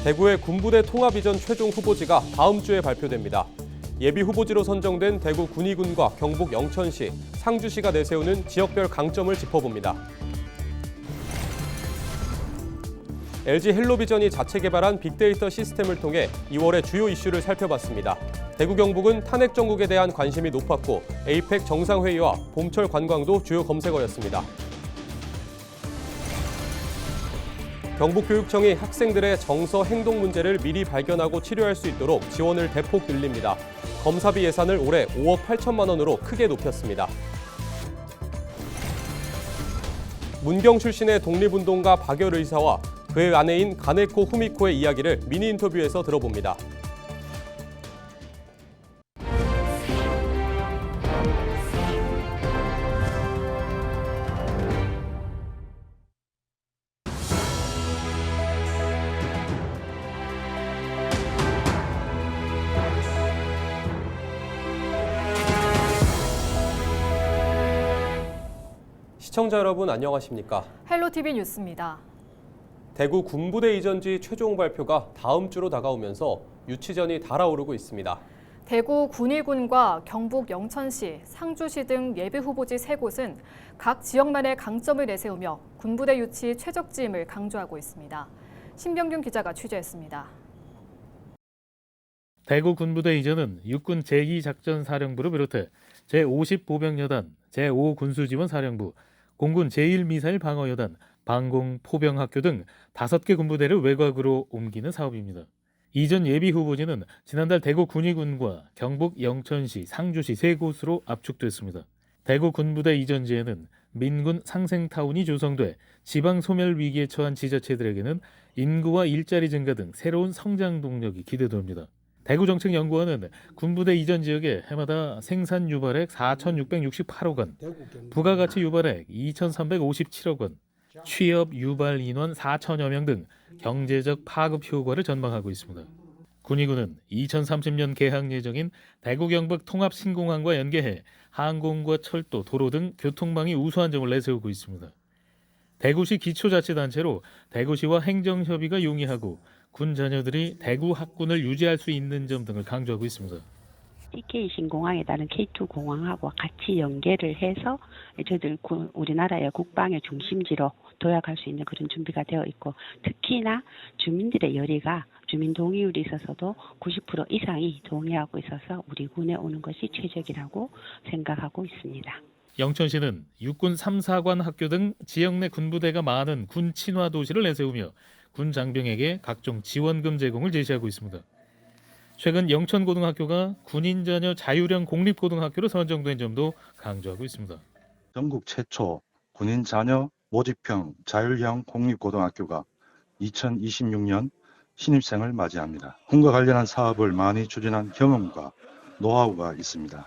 대구의 군부대 통합이전 최종 후보지가 다음 주에 발표됩니다. 예비 후보지로 선정된 대구 군위군과 경북 영천시, 상주시가 내세우는 지역별 강점을 짚어봅니다. LG 헬로비전이 자체 개발한 빅데이터 시스템을 통해 2월의 주요 이슈를 살펴봤습니다. 대구 경북은 탄핵 정국에 대한 관심이 높았고 에이펙 정상회의와 봄철 관광도 주요 검색어였습니다. 경북교육청이 학생들의 정서 행동 문제를 미리 발견하고 치료할 수 있도록 지원을 대폭 늘립니다. 검사비 예산을 올해 5억 8천만 원으로 크게 높였습니다. 문경 출신의 독립운동가 박열 의사와 그의 아내인 가네코 후미코의 이야기를 미니 인터뷰에서 들어봅니다. 시청자 여러분 안녕하십니까? 헬로티비 뉴스입니다. 대구 군부대 이전지 최종 발표가 다음 주로 다가오면서 유치전이 달아오르고 있습니다. 대구 군위군과 경북 영천시, 상주시 등 예비 후보지 3곳은 각 지역만의 강점을 내세우며 군부대 유치 최적지임을 강조하고 있습니다. 신병균 기자가 취재했습니다. 대구 군부대 이전은 육군 제2작전사령부를 비롯해 제50보병여단, 제5군수지원사령부, 공군 제1미사일방어여단, 방공포병학교 등 5개 군부대를 외곽으로 옮기는 사업입니다. 이전 예비 후보지는 지난달 대구 군위군과 경북 영천시, 상주시 3곳으로 압축됐습니다. 대구 군부대 이전지에는 민군 상생타운이 조성돼 지방 소멸 위기에 처한 지자체들에게는 인구와 일자리 증가 등 새로운 성장 동력이 기대됩니다. 대구정책연구원은 군부대 이전 지역에 해마다 생산 유발액 4,668억 원, 부가가치 유발액 2,357억 원, 취업 유발 인원 4천여 명 등 경제적 파급 효과를 전망하고 있습니다. 군위군은 2030년 개항 예정인 대구 경북 통합 신공항과 연계해 항공과 철도, 도로 등 교통망이 우수한 점을 내세우고 있습니다. 대구시 기초자치단체로 대구시와 행정협의가 용이하고 군 자녀들이 대구 학군을 유지할 수 있는 점 등을 강조하고 있습니다. TK 신공항에 따른 K2 공항하고 같이 연계를 해서 저희들 우리나라의 국방의 중심지로 도약할 수 있는 그런 준비가 되어 있고, 특히나 주민들의 열의가 주민 동의율이 있어서도 90% 이상이 동의하고 있어서 우리 군에 오는 것이 최적이라고 생각하고 있습니다. 영천시는 육군 3, 4관 학교 등 지역 내 군부대가 많은 군 친화 도시를 내세우며 군 장병에게 각종 지원금 제공을 제시하고 있습니다. 최근 영천고등학교가 군인 자녀 자율형 공립고등학교로 선정된 점도 강조하고 있습니다. 전국 최초 군인 자녀 모집형 자율형 공립고등학교가 2026년 신입생을 맞이합니다. 군과 관련한 사업을 많이 추진한 경험과 노하우가 있습니다.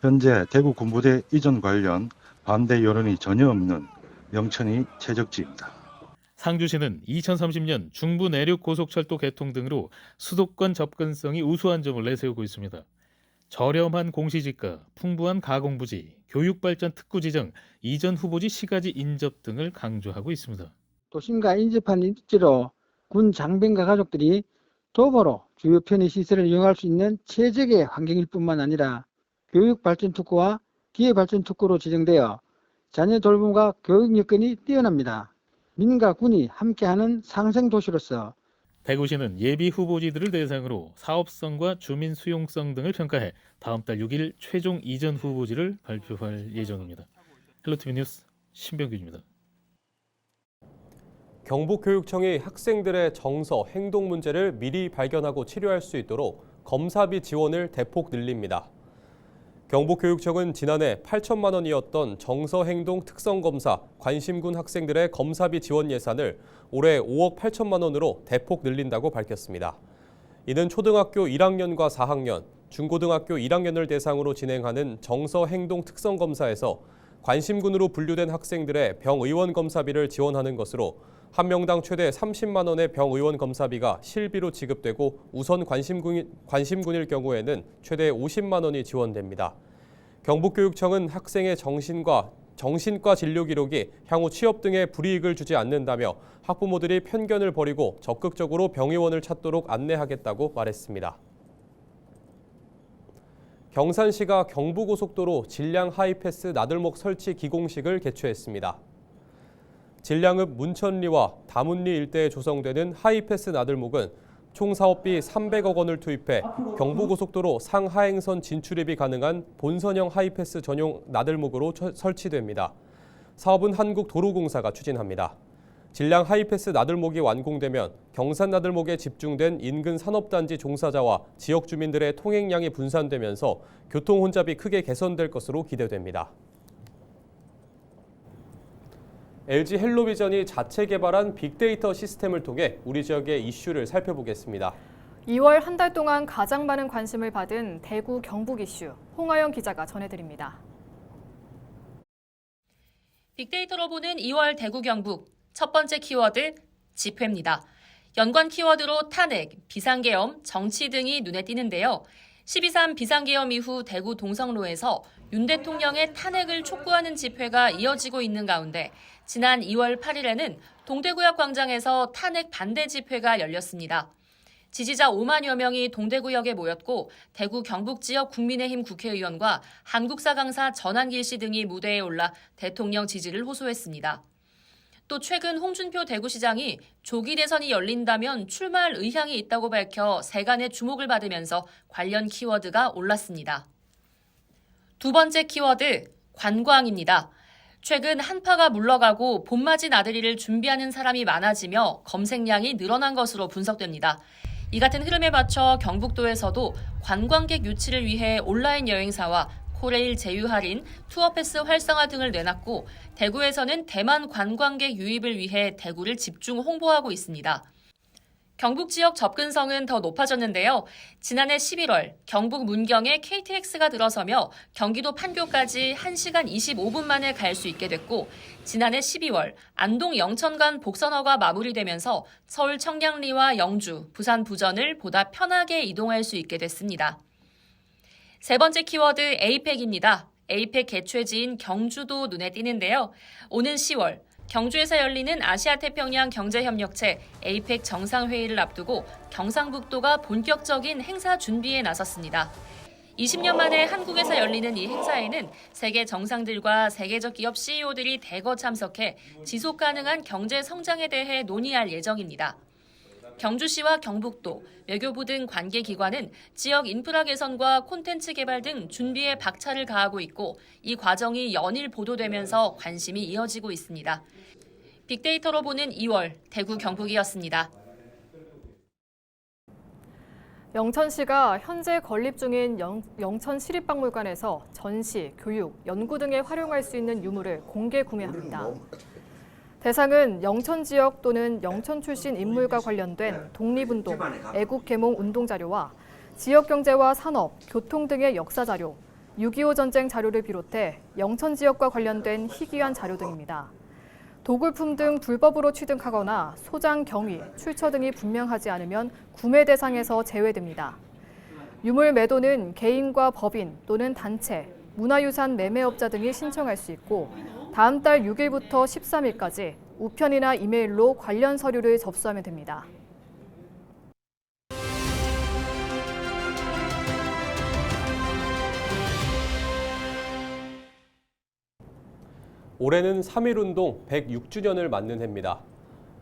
현재 대구 군부대 이전 관련 반대 여론이 전혀 없는 영천이 최적지입니다. 상주시는 2030년 중부 내륙 고속철도 개통 등으로 수도권 접근성이 우수한 점을 내세우고 있습니다. 저렴한 공시지가, 풍부한 가공부지, 교육발전 특구지정, 이전 후보지 시가지 인접 등을 강조하고 있습니다. 도심과 인접한 입지로 군 장병과 가족들이 도보로 주요 편의시설을 이용할 수 있는 최적의 환경일 뿐만 아니라 교육발전 특구와 기회발전 특구로 지정되어 자녀 돌봄과 교육 여건이 뛰어납니다. 민과 군이 함께하는 상생도시로서 대구시는 예비 후보지들을 대상으로 사업성과 주민 수용성 등을 평가해 다음 달 6일 최종 이전 후보지를 발표할 예정입니다. 헬로티비 뉴스 신병균입니다. 경북교육청이 학생들의 정서, 행동 문제를 미리 발견하고 치료할 수 있도록 검사비 지원을 대폭 늘립니다. 경북교육청은 지난해 8천만 원이었던 정서행동 특성검사 관심군 학생들의 검사비 지원 예산을 올해 5억 8천만 원으로 대폭 늘린다고 밝혔습니다. 이는 초등학교 1학년과 4학년, 중고등학교 1학년을 대상으로 진행하는 정서행동 특성검사에서 관심군으로 분류된 학생들의 병의원 검사비를 지원하는 것으로 한 명당 최대 30만 원의 병의원 검사비가 실비로 지급되고 우선 관심군일 경우에는 최대 50만 원이 지원됩니다. 경북교육청은 학생의 정신과 정신과 진료 기록이 향후 취업 등에 불이익을 주지 않는다며 학부모들이 편견을 버리고 적극적으로 병의원을 찾도록 안내하겠다고 말했습니다. 경산시가 경부고속도로 진량 하이패스 나들목 설치 기공식을 개최했습니다. 진량읍 문천리와 다문리 일대에 조성되는 하이패스 나들목은 총 사업비 300억 원을 투입해 경부고속도로 상하행선 진출입이 가능한 본선형 하이패스 전용 나들목으로 설치됩니다. 사업은 한국도로공사가 추진합니다. 진량 하이패스 나들목이 완공되면 경산 나들목에 집중된 인근 산업단지 종사자와 지역 주민들의 통행량이 분산되면서 교통 혼잡이 크게 개선될 것으로 기대됩니다. LG 헬로비전이 자체 개발한 빅데이터 시스템을 통해 우리 지역의 이슈를 살펴보겠습니다. 2월 한 달 동안 가장 많은 관심을 받은 대구 경북 이슈, 홍하영 기자가 전해드립니다. 빅데이터로 보는 2월 대구 경북, 첫 번째 키워드, 집회입니다. 연관 키워드로 탄핵, 비상계엄, 정치 등이 눈에 띄는데요. 12.3 비상계엄 이후 대구 동성로에서 윤 대통령의 탄핵을 촉구하는 집회가 이어지고 있는 가운데 지난 2월 8일에는 동대구역 광장에서 탄핵 반대 집회가 열렸습니다. 지지자 5만여 명이 동대구역에 모였고 대구 경북 지역 국민의힘 국회의원과 한국사 강사 전한길 씨 등이 무대에 올라 대통령 지지를 호소했습니다. 또 최근 홍준표 대구시장이 조기 대선이 열린다면 출마할 의향이 있다고 밝혀 세간의 주목을 받으면서 관련 키워드가 올랐습니다. 두 번째 키워드, 관광입니다. 최근 한파가 물러가고 봄맞이 나들이를 준비하는 사람이 많아지며 검색량이 늘어난 것으로 분석됩니다. 이 같은 흐름에 맞춰 경북도에서도 관광객 유치를 위해 온라인 여행사와 코레일 제휴 할인, 투어패스 활성화 등을 내놨고 대구에서는 대만 관광객 유입을 위해 대구를 집중 홍보하고 있습니다. 경북 지역 접근성은 더 높아졌는데요. 지난해 11월 경북 문경에 KTX가 들어서며 경기도 판교까지 1시간 25분 만에 갈 수 있게 됐고 지난해 12월 안동 영천 간 복선호가 마무리되면서 서울 청량리와 영주, 부산 부전을 보다 편하게 이동할 수 있게 됐습니다. 세 번째 키워드 에이펙입니다. 에이펙 개최지인 경주도 눈에 띄는데요. 오는 10월 경주에서 열리는 아시아태평양 경제협력체 에이펙 정상회의를 앞두고 경상북도가 본격적인 행사 준비에 나섰습니다. 20년 만에 한국에서 열리는 이 행사에는 세계 정상들과 세계적 기업 CEO들이 대거 참석해 지속 가능한 경제 성장에 대해 논의할 예정입니다. 경주시와 경북도, 외교부 등 관계기관은 지역 인프라 개선과 콘텐츠 개발 등 준비에 박차를 가하고 있고 이 과정이 연일 보도되면서 관심이 이어지고 있습니다. 빅데이터로 보는 2월 대구 경북이었습니다. 영천시가 현재 건립 중인 영천시립박물관에서 전시, 교육, 연구 등에 활용할 수 있는 유물을 공개 구매합니다. 대상은 영천 지역 또는 영천 출신 인물과 관련된 독립운동, 애국계몽 운동자료와 지역경제와 산업, 교통 등의 역사자료, 6.25 전쟁 자료를 비롯해 영천 지역과 관련된 희귀한 자료 등입니다. 도굴품 등 불법으로 취득하거나 소장 경위, 출처 등이 분명하지 않으면 구매 대상에서 제외됩니다. 유물 매도는 개인과 법인 또는 단체, 문화유산 매매업자 등이 신청할 수 있고 다음 달 6일부터 13일까지 우편이나 이메일로 관련 서류를 접수하면 됩니다. 올해는 3.1운동 106주년을 맞는 해입니다.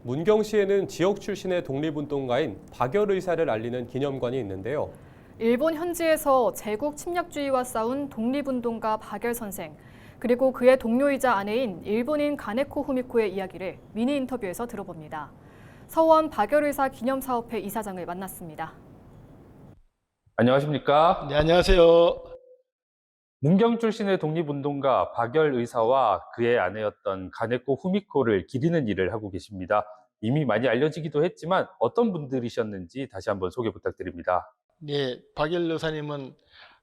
문경시에는 지역 출신의 독립운동가인 박열의사를 알리는 기념관이 있는데요. 일본 현지에서 제국 침략주의와 싸운 독립운동가 박열 선생, 그리고 그의 동료이자 아내인 일본인 가네코 후미코의 이야기를 미니 인터뷰에서 들어봅니다. 서원 박열의사 기념사업회 이사장을 만났습니다. 안녕하십니까? 네, 안녕하세요. 문경 출신의 독립운동가 박열 의사와 그의 아내였던 가네코 후미코를 기리는 일을 하고 계십니다. 이미 많이 알려지기도 했지만 어떤 분들이셨는지 다시 한번 소개 부탁드립니다. 네, 박열 여사님은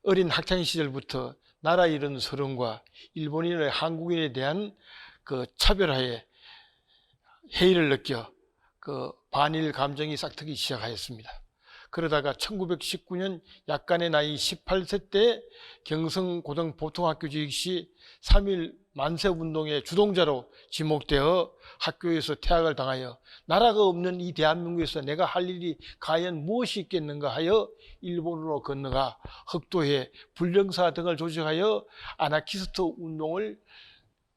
어린 학창 시절부터 나라 잃은 서름과 일본인의 한국인에 대한 그 차별화에 해이를 느껴 그 반일 감정이 싹트기 시작하였습니다. 그러다가 1919년 약간의 나이 18세 때 경성고등보통학교 재직 시 3.1 만세운동의 주동자로 지목되어 학교에서 퇴학을 당하여 나라가 없는 이 대한민국에서 내가 할 일이 과연 무엇이 있겠는가 하여 일본으로 건너가 흑도회, 불령사 등을 조직하여 아나키스트 운동을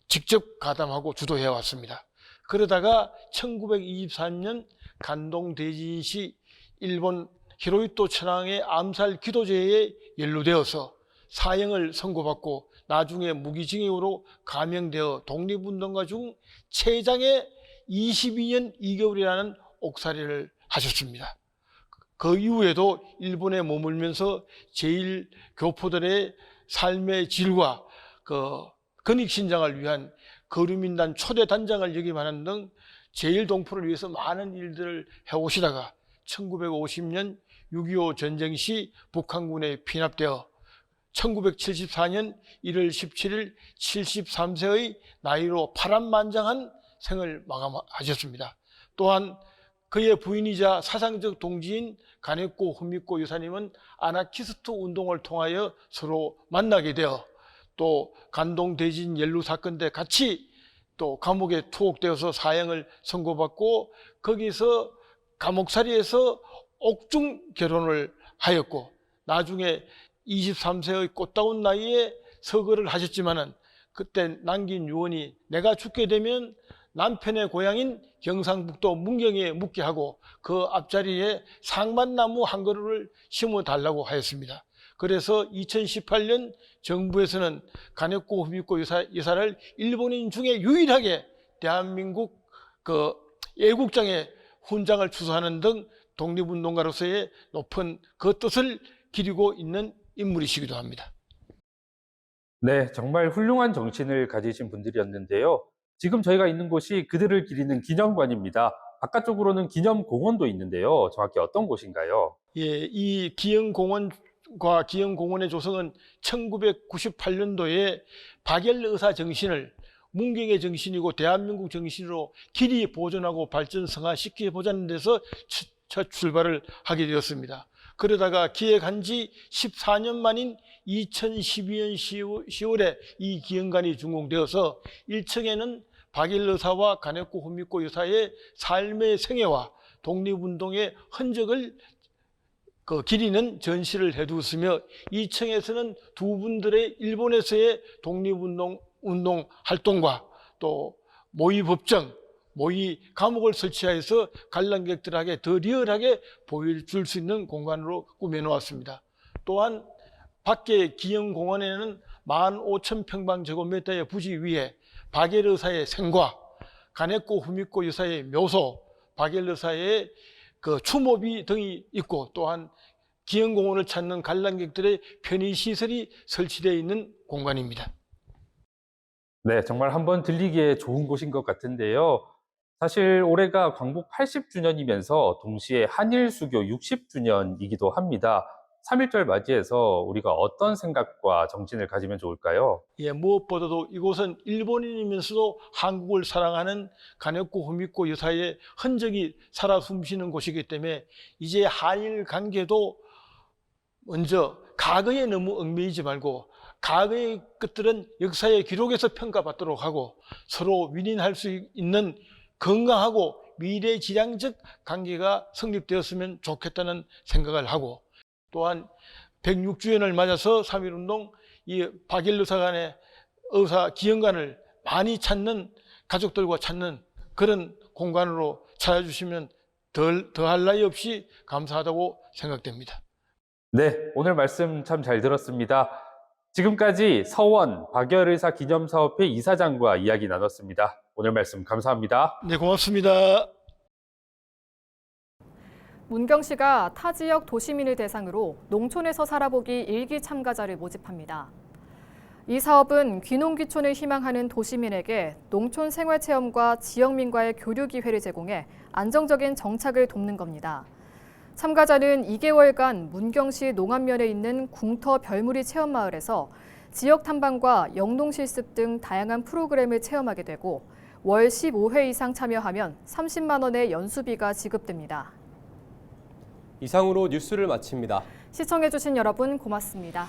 직접 가담하고 주도해 왔습니다. 그러다가 1923년 간동 대진시 일본 히로히토 천황의 암살 기도제에 연루되어서 사형을 선고받고 나중에 무기징역으로 감형되어 독립운동가 중 최장의 22년 2개월이라는 옥살이를 하셨습니다. 그 이후에도 일본에 머물면서 제1교포들의 삶의 질과 근익신장을 위한 거류민단 초대 단장을 역임하는 등 제1동포를 위해서 많은 일들을 해오시다가 1950년 6.25 전쟁 시 북한군에 피납되어 1974년 1월 17일 73세의 나이로 파란만장한 생을 마감하셨습니다. 또한 그의 부인이자 사상적 동지인 가네코 후미코 여사님은 아나키스트 운동을 통하여 서로 만나게 되어 또 간동 대진 연루 사건 때 같이 또 감옥에 투옥되어서 사형을 선고받고 거기서 감옥살이에서 옥중 결혼을 하였고 나중에 23세의 꽃다운 나이에 서거를 하셨지만은 그때 남긴 유언이 내가 죽게 되면 남편의 고향인 경상북도 문경에 묻게 하고 그 앞자리에 상만나무 한 그루를 심어 달라고 하였습니다. 그래서 2018년 정부에서는 가네코 후미코 여사를 일본인 중에 유일하게 대한민국 애국장에 훈장을 추수하는 등 독립운동가로서의 높은 그 뜻을 기리고 있는 인물이시기도 합니다. 네, 정말 훌륭한 정신을 가지신 분들이었는데요. 지금 저희가 있는 곳이 그들을 기리는 기념관입니다. 바깥쪽으로는 기념공원도 있는데요. 정확히 어떤 곳인가요? 예, 이 기영공원과 기영공원의 조성은 1998년도에 박열의사 정신을 문경의 정신이고 대한민국 정신으로 길이 보존하고 발전 성화시켜보자는 데서 첫 출발을 하게 되었습니다. 그러다가 기획한 지 14년 만인 2012년 10월에 이 기영관이 준공되어서 1층에는 박일의사와 가네코 후미코 여사의 삶의 생애와 독립운동의 흔적을 기리는 전시를 해두었으며 2층에서는 두 분들의 일본에서의 독립운동 활동과 또 모의 법정, 모의 감옥을 설치해서 관람객들에게 더 리얼하게 보여줄 수 있는 공간으로 꾸며놓았습니다. 또한 밖에 기영공원에는 15,000평방제곱미터의 부지 위에 박열의사의 생과 가네코 후미코 여사의 묘소, 박열의사의 추모비 등이 있고 또한 기영공원을 찾는 관람객들의 편의시설이 설치되어 있는 공간입니다. 네, 정말 한번 들리기에 좋은 곳인 것 같은데요. 사실 올해가 광복 80주년이면서 동시에 한일수교 60주년이기도 합니다. 3.1절 맞이해서 우리가 어떤 생각과 정신을 가지면 좋을까요? 예, 무엇보다도 이곳은 일본인이면서도 한국을 사랑하는 가네코 후미코 여사의 흔적이 살아 숨쉬는 곳이기 때문에 이제 한일 관계도 먼저 과거에 너무 얽매이지 말고 과거의 것들은 역사의 기록에서 평가받도록 하고 서로 윈윈할 수 있는 건강하고 미래지향적 관계가 성립되었으면 좋겠다는 생각을 하고 또한 106주년을 맞아서 3.1운동 이 박일의사 간의 의사 기영관을 많이 찾는 가족들과 찾는 그런 공간으로 찾아주시면 더할 나위 없이 감사하다고 생각됩니다. 네, 오늘 말씀 참 잘 들었습니다. 지금까지 서원 박열의사 기념사업회 이사장과 이야기 나눴습니다. 오늘 말씀 감사합니다. 네, 고맙습니다. 문경시가 타 지역 도시민을 대상으로 농촌에서 살아보기 일기 참가자를 모집합니다. 이 사업은 귀농귀촌을 희망하는 도시민에게 농촌 생활체험과 지역민과의 교류 기회를 제공해 안정적인 정착을 돕는 겁니다. 참가자는 2개월간 문경시 농안면에 있는 궁터 별무리 체험마을에서 지역 탐방과 영농실습 등 다양한 프로그램을 체험하게 되고 월 15회 이상 참여하면 30만 원의 연수비가 지급됩니다. 이상으로 뉴스를 마칩니다. 시청해주신 여러분 고맙습니다.